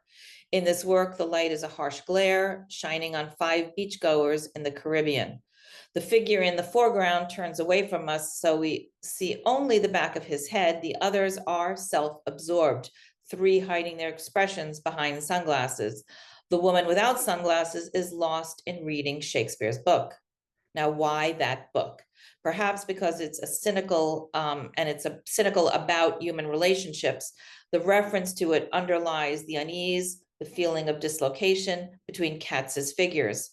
In this work, the light is a harsh glare, shining on 5 beachgoers in the Caribbean. The figure in the foreground turns away from us, so we see only the back of his head. The others are self-absorbed, 3 hiding their expressions behind sunglasses. The woman without sunglasses is lost in reading Shakespeare's book. Now, why that book? Perhaps because it's a cynical, and it's a cynical about human relationships. The reference to it underlies the unease, the feeling of dislocation between Katz's figures.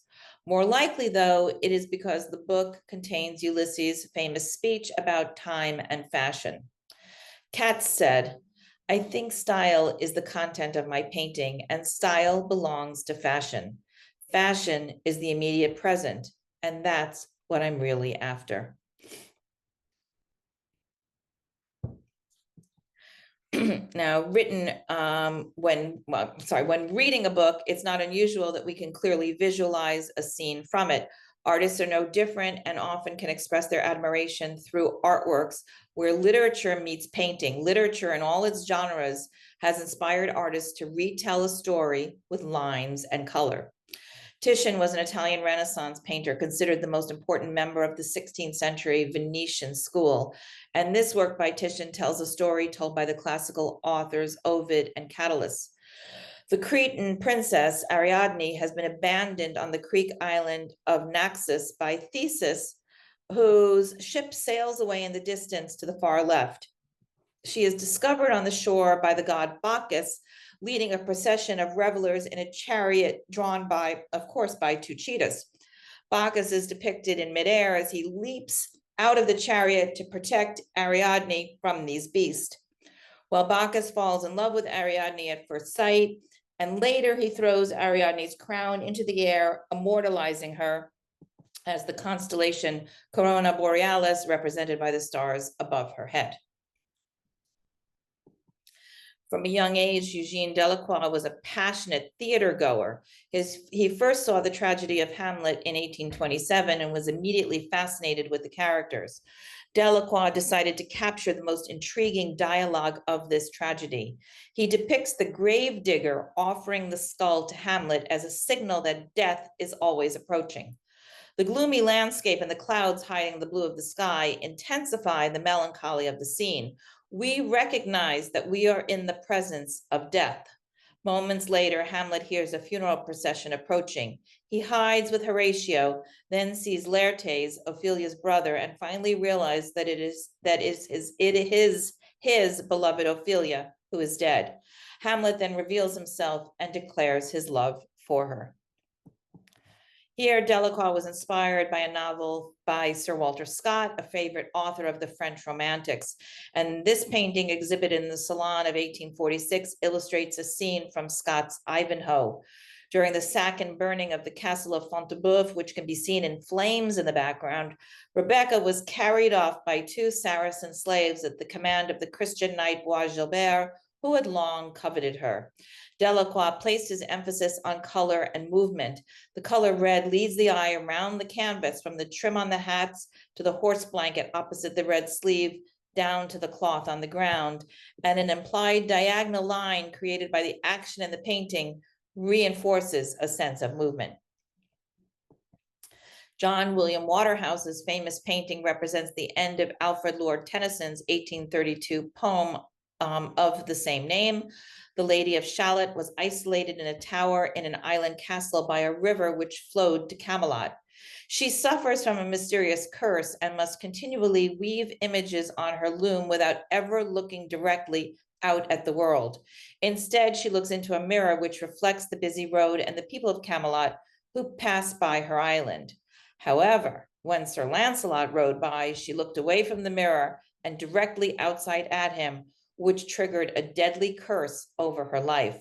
More likely, though, it is because the book contains Ulysses' famous speech about time and fashion. Katz said, "I think style is the content of my painting, and style belongs to fashion. Fashion is the immediate present, and that's what I'm really after." Now, when reading a book, it's not unusual that we can clearly visualize a scene from it. Artists are no different and often can express their admiration through artworks where literature meets painting. Literature in all its genres has inspired artists to retell a story with lines and color. Titian was an Italian Renaissance painter, considered the most important member of the 16th century Venetian school. And this work by Titian tells a story told by the classical authors Ovid and Catullus. The Cretan princess Ariadne has been abandoned on the Greek island of Naxos by Theseus, whose ship sails away in the distance to the far left. She is discovered on the shore by the god Bacchus, leading a procession of revelers in a chariot drawn by, of course, by 2 cheetahs. Bacchus is depicted in midair as he leaps out of the chariot to protect Ariadne from these beasts. While Bacchus falls in love with Ariadne at first sight, and later he throws Ariadne's crown into the air, immortalizing her as the constellation Corona Borealis, represented by the stars above her head. From a young age, Eugene Delacroix was a passionate theater goer. He first saw the tragedy of Hamlet in 1827 and was immediately fascinated with the characters. Delacroix decided to capture the most intriguing dialogue of this tragedy. He depicts the grave digger offering the skull to Hamlet as a signal that death is always approaching. The gloomy landscape and the clouds hiding the blue of the sky intensify the melancholy of the scene. We recognize that we are in the presence of death. Moments later, Hamlet hears a funeral procession approaching. He hides with Horatio, then sees Laertes, Ophelia's brother, and finally realizes that it is his beloved Ophelia who is dead. Hamlet then reveals himself and declares his love for her. Here, Delacroix was inspired by a novel by Sir Walter Scott, a favorite author of the French Romantics. And this painting, exhibited in the Salon of 1846, illustrates a scene from Scott's Ivanhoe. During the sack and burning of the castle of Fonteboeuf, which can be seen in flames in the background, Rebecca was carried off by two Saracen slaves at the command of the Christian knight Bois Gilbert, who had long coveted her. Delacroix placed his emphasis on color and movement. The color red leads the eye around the canvas, from the trim on the hats to the horse blanket opposite the red sleeve, down to the cloth on the ground, and an implied diagonal line created by the action in the painting reinforces a sense of movement. John William Waterhouse's famous painting represents the end of Alfred Lord Tennyson's 1832 poem of the same name. The Lady of Shalott was isolated in a tower in an island castle by a river which flowed to Camelot. She suffers from a mysterious curse and must continually weave images on her loom without ever looking directly out at the world. Instead, she looks into a mirror which reflects the busy road and the people of Camelot who pass by her island. However, when Sir Lancelot rode by, she looked away from the mirror and directly outside at him, which triggered a deadly curse over her life.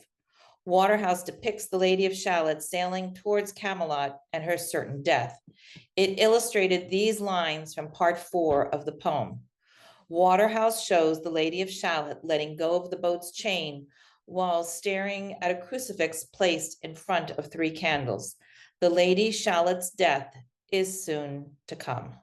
Waterhouse depicts the Lady of Shalott sailing towards Camelot and her certain death. It illustrated these lines from part 4 of the poem. Waterhouse shows the Lady of Shalott letting go of the boat's chain while staring at a crucifix placed in front of 3 candles. The Lady Shalott's death is soon to come.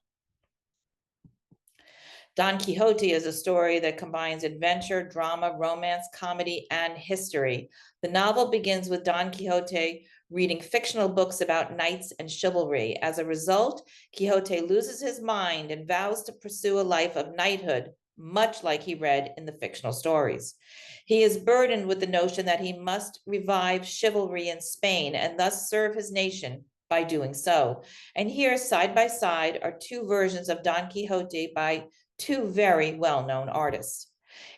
Don Quixote is a story that combines adventure, drama, romance, comedy, and history. The novel begins with Don Quixote reading fictional books about knights and chivalry. As a result, Quixote loses his mind and vows to pursue a life of knighthood, much like he read in the fictional stories. He is burdened with the notion that he must revive chivalry in Spain and thus serve his nation by doing so. And here, side by side, are 2 versions of Don Quixote by 2 very well-known artists.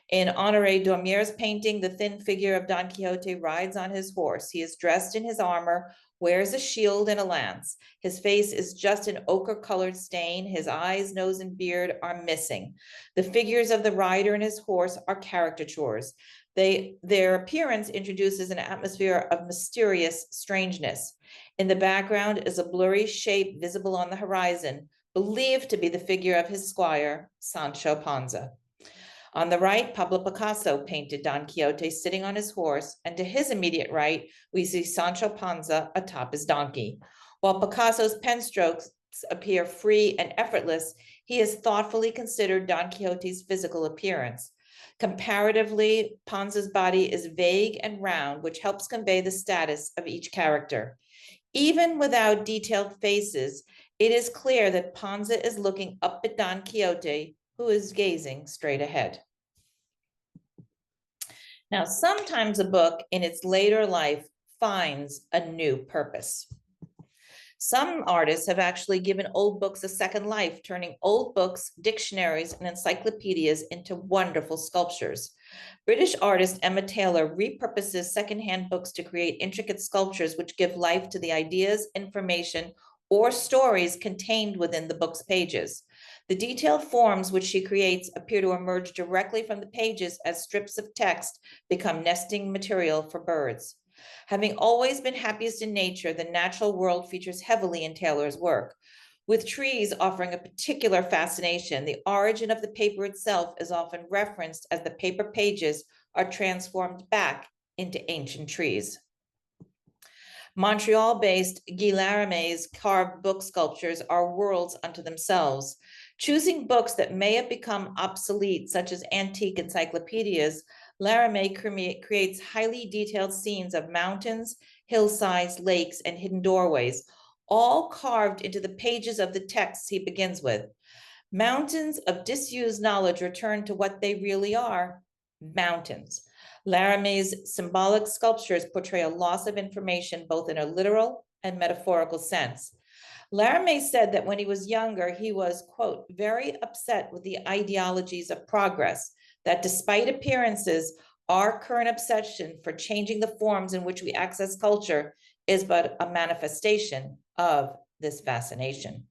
In Honoré Dormier's painting, the thin figure of Don Quixote rides on his horse. He is dressed in his armor, wears a shield and a lance. His face is just an ochre-colored stain. His eyes, nose, and beard are missing. The figures of the rider and his horse are caricatures. Their appearance introduces an atmosphere of mysterious strangeness. In the background is a blurry shape visible on the horizon, believed to be the figure of his squire, Sancho Panza. On the right, Pablo Picasso painted Don Quixote sitting on his horse, and to his immediate right, we see Sancho Panza atop his donkey. While Picasso's pen strokes appear free and effortless, he has thoughtfully considered Don Quixote's physical appearance. Comparatively, Panza's body is vague and round, which helps convey the status of each character. Even without detailed faces, it is clear that Panza is looking up at Don Quixote, who is gazing straight ahead. Now, sometimes a book in its later life finds a new purpose. Some artists have actually given old books a second life, turning old books, dictionaries, and encyclopedias into wonderful sculptures. British artist Emma Taylor repurposes secondhand books to create intricate sculptures which give life to the ideas, information, or stories contained within the book's pages. The detailed forms which she creates appear to emerge directly from the pages as strips of text become nesting material for birds. Having always been happiest in nature, the natural world features heavily in Taylor's work. With trees offering a particular fascination, the origin of the paper itself is often referenced as the paper pages are transformed back into ancient trees. Montreal-based Guy Larame's carved book sculptures are worlds unto themselves. Choosing books that may have become obsolete, such as antique encyclopedias, Larame creates highly detailed scenes of mountains, hillsides, lakes, and hidden doorways, all carved into the pages of the texts he begins with. Mountains of disused knowledge return to what they really are, mountains. Larame's symbolic sculptures portray a loss of information both in a literal and metaphorical sense. Larame said that when he was younger, he was, quote, very upset with the ideologies of progress, that despite appearances, our current obsession for changing the forms in which we access culture is but a manifestation of this fascination.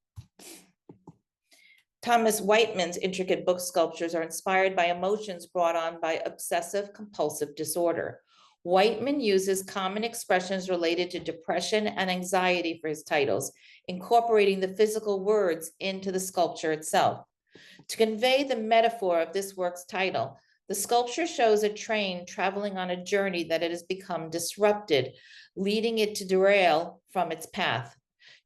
Thomas Whiteman's intricate book sculptures are inspired by emotions brought on by obsessive compulsive disorder. Whiteman uses common expressions related to depression and anxiety for his titles, incorporating the physical words into the sculpture itself. To convey the metaphor of this work's title, the sculpture shows a train traveling on a journey that it has become disrupted, leading it to derail from its path.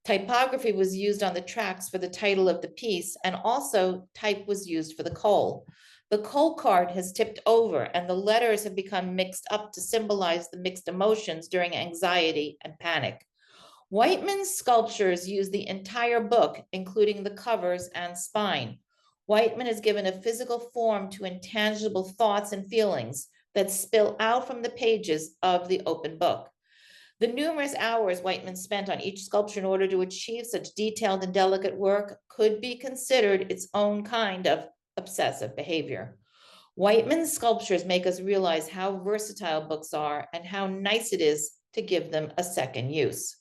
Typography was used on the tracks for the title of the piece, and also type was used for the coal. The coal cart has tipped over and the letters have become mixed up to symbolize the mixed emotions during anxiety and panic. Whiteman's sculptures use the entire book, including the covers and spine. Whiteman has given a physical form to intangible thoughts and feelings that spill out from the pages of the open book. The numerous hours Whiteman spent on each sculpture in order to achieve such detailed and delicate work could be considered its own kind of obsessive behavior. Whiteman's sculptures make us realize how versatile books are and how nice it is to give them a second use.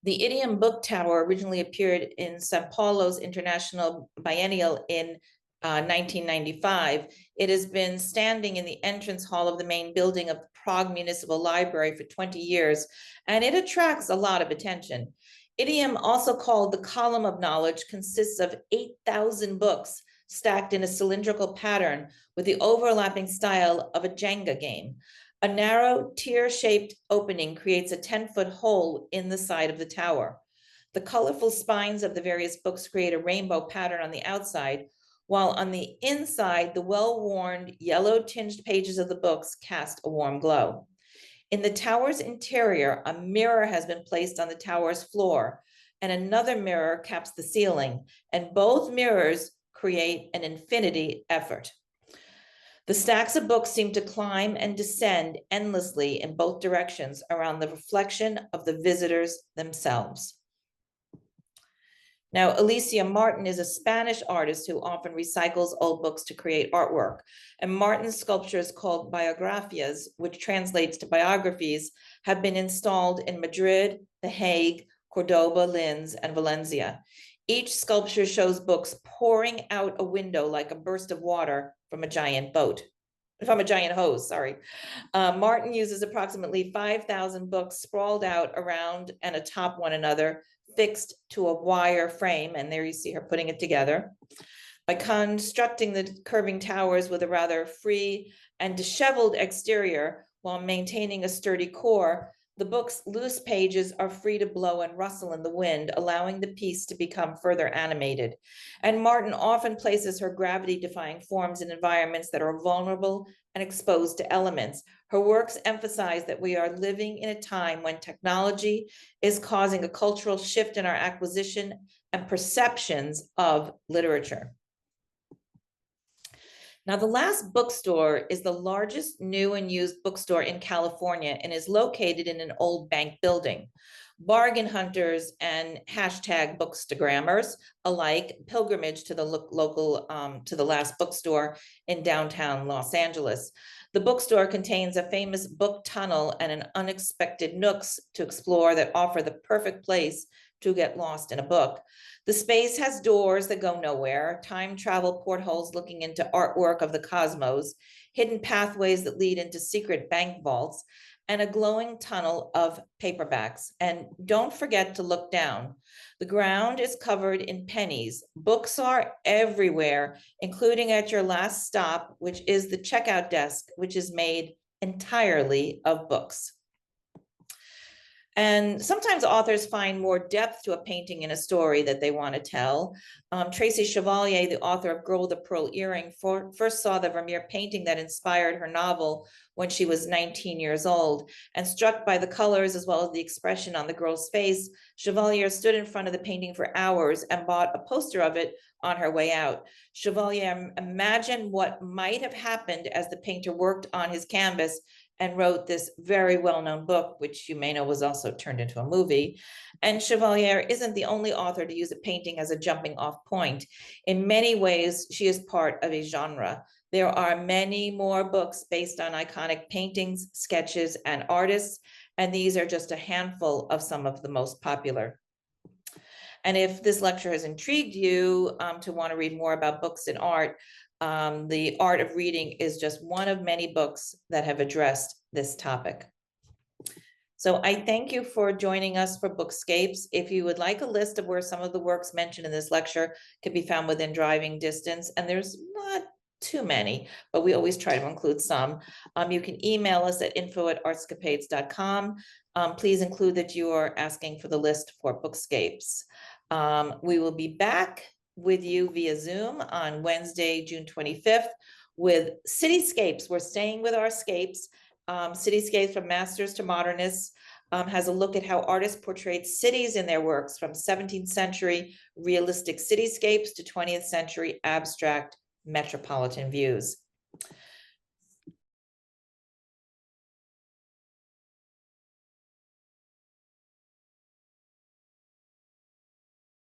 The Idiom Book Tower originally appeared in São Paulo's International Biennial in 1995. It has been standing in the entrance hall of the main building of the Prague Municipal Library for 20 years, and it attracts a lot of attention. Idiom, also called the Column of Knowledge, consists of 8,000 books stacked in a cylindrical pattern with the overlapping style of a Jenga game. A narrow tear-shaped opening creates a 10-foot hole in the side of the tower. The colorful spines of the various books create a rainbow pattern on the outside, while on the inside, the well-worn yellow-tinged pages of the books cast a warm glow. In the tower's interior, a mirror has been placed on the tower's floor, and another mirror caps the ceiling, and both mirrors create an infinity effort. The stacks of books seem to climb and descend endlessly in both directions around the reflection of the visitors themselves. Now, Alicia Martin is a Spanish artist who often recycles old books to create artwork. And Martin's sculptures called biografias, which translates to biographies, have been installed in Madrid, The Hague, Cordoba, Linz, and Valencia. Each sculpture shows books pouring out a window like a burst of water from a giant hose, sorry. Martin uses approximately 5,000 books sprawled out around and atop one another, fixed to a wire frame, and there you see her putting it together. By constructing the curving towers with a rather free and disheveled exterior while maintaining a sturdy core, the book's loose pages are free to blow and rustle in the wind, allowing the piece to become further animated. And Martin often places her gravity-defying forms in environments that are vulnerable and exposed to elements. Her works emphasize that we are living in a time when technology is causing a cultural shift in our acquisition and perceptions of literature. Now, the Last Bookstore is the largest new and used bookstore in California and is located in an old bank building. Bargain hunters and hashtag bookstagrammers alike pilgrimage to the local to the Last Bookstore in downtown Los Angeles. The bookstore contains a famous book tunnel and an unexpected nooks to explore that offer the perfect place to get lost in a book. The space has doors that go nowhere, time travel portholes looking into artwork of the cosmos, hidden pathways that lead into secret bank vaults, and a glowing tunnel of paperbacks. And don't forget to look down. The ground is covered in pennies. Books are everywhere, including at your last stop, which is the checkout desk, which is made entirely of books. And sometimes authors find more depth to a painting in a story that they want to tell. Tracy Chevalier, the author of Girl with a Pearl Earring, first saw the Vermeer painting that inspired her novel when she was 19 years old. And struck by the colors as well as the expression on the girl's face, Chevalier stood in front of the painting for hours and bought a poster of it on her way out. Chevalier imagined what might have happened as the painter worked on his canvas and wrote this very well-known book, which you may know was also turned into a movie. And Chevalier isn't the only author to use a painting as a jumping off point. In many ways, she is part of a genre. There are many more books based on iconic paintings, sketches, and artists, and these are just a handful of some of the most popular. And if this lecture has intrigued you to want to read more about books and art, The Art of Reading is just one of many books that have addressed this topic. So I thank you for joining us for Bookscapes. If you would like a list of where some of the works mentioned in this lecture can be found within driving distance, and there's not too many, but we always try to include some. You can email us at info@artscapades.com. Please include that you are asking for the list for Bookscapes. We will be back with you via Zoom on Wednesday, June 25th with Cityscapes. We're staying with our scapes. Cityscapes from Masters to Modernists has a look at how artists portrayed cities in their works, from 17th century realistic cityscapes to 20th century abstract metropolitan views.